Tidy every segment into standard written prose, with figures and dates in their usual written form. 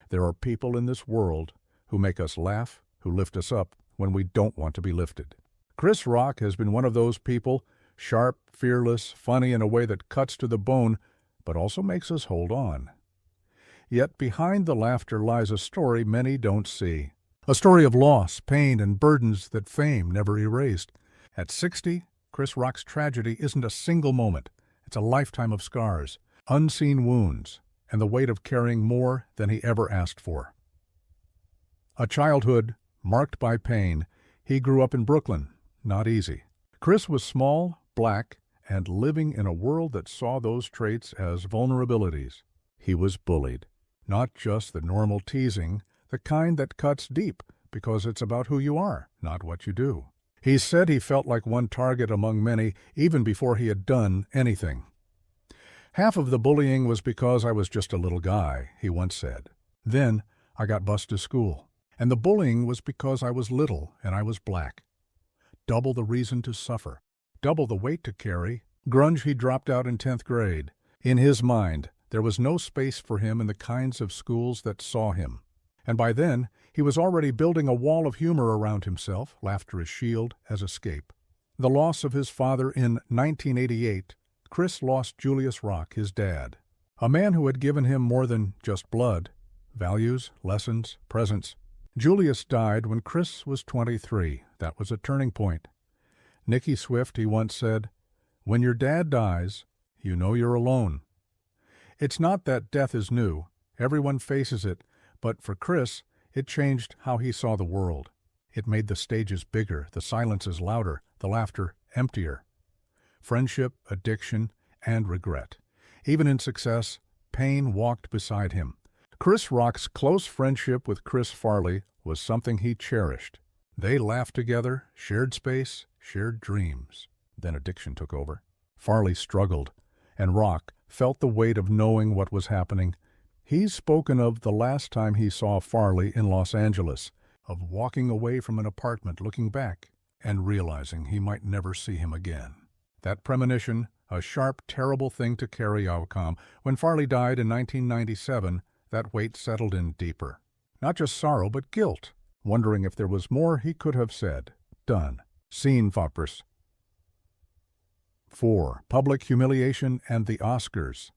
There are people in this world who make us laugh, who lift us up when we don't want to be lifted. Chris Rock has been one of those people, sharp, fearless, funny in a way that cuts to the bone, but also makes us hold on. Yet behind the laughter lies a story many don't see. A story of loss, pain, and burdens that fame never erased. At 60, Chris Rock's tragedy isn't a single moment. It's a lifetime of scars, unseen wounds, and the weight of carrying more than he ever asked for. A childhood marked by pain. He grew up in Brooklyn. Not easy. Chris was small, black, and living in a world that saw those traits as vulnerabilities. He was bullied. Not just the normal teasing, the kind that cuts deep because it's about who you are, not what you do. He said he felt like one target among many even before he had done anything. Half of the bullying was because I was just a little guy, he once said. Then I got bused to school. And the bullying was because I was little and I was black. Double the reason to suffer. Double the weight to carry. Grunge he dropped out in 10th grade. In his mind, there was no space for him in the kinds of schools that saw him. And by then, he was already building a wall of humor around himself, laughter as shield, as escape. The loss of his father in 1988, Chris lost Julius Rock, his dad. A man who had given him more than just blood, values, lessons, presence. Julius died when Chris was 23. That was a turning point. Nicky Swift, he once said, "When your dad dies, you know you're alone." It's not that death is new. Everyone faces it, but for Chris, it changed how he saw the world. It made the stages bigger, the silences louder, the laughter emptier. Friendship, addiction, and regret. Even in success, pain walked beside him. Chris Rock's close friendship with Chris Farley was something he cherished. They laughed together, shared space, shared dreams. Then addiction took over. Farley struggled, and Rock felt the weight of knowing what was happening. He's spoken of the last time he saw Farley in Los Angeles, of walking away from an apartment, looking back, and realizing he might never see him again. That premonition, a sharp, terrible thing to carry outcome. When Farley died in 1997, that weight settled in deeper. Not just sorrow, but guilt, wondering if there was more he could have said, done, seen. Foppers. 4. Public humiliation and the Oscars.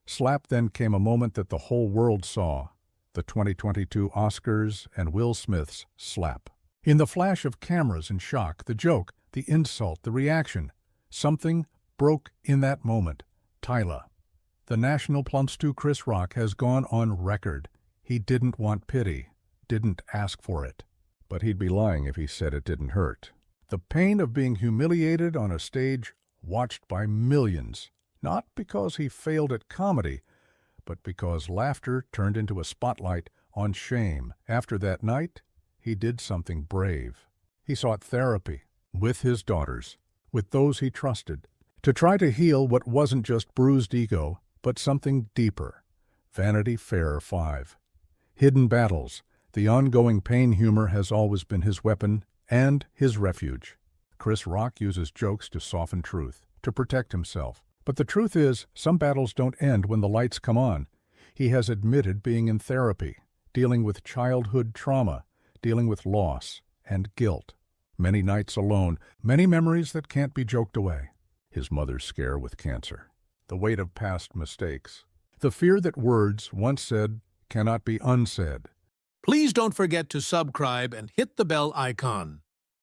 Slap then came a moment that the whole world saw. The 2022 Oscars and Will Smith's slap. In the flash of cameras and shock, the joke, the insult, the reaction, something broke in that moment. Tyla. The national plumps to Chris Rock has gone on record. He didn't want pity, didn't ask for it. But he'd be lying if he said it didn't hurt. The pain of being humiliated on a stage watched by millions, not because he failed at comedy, but because laughter turned into a spotlight on shame. After that night, he did something brave. He sought therapy with his daughters, with those he trusted, to try to heal what wasn't just bruised ego, but something deeper. Vanity Fair 5. Hidden battles. The ongoing pain humor has always been his weapon and his refuge. Chris Rock uses jokes to soften truth, to protect himself. But the truth is, some battles don't end when the lights come on. He has admitted being in therapy, dealing with childhood trauma, dealing with loss and guilt. Many nights alone, many memories that can't be joked away. His mother's scare with cancer. The weight of past mistakes. The fear that words once said cannot be unsaid. Please don't forget to subscribe and hit the bell icon.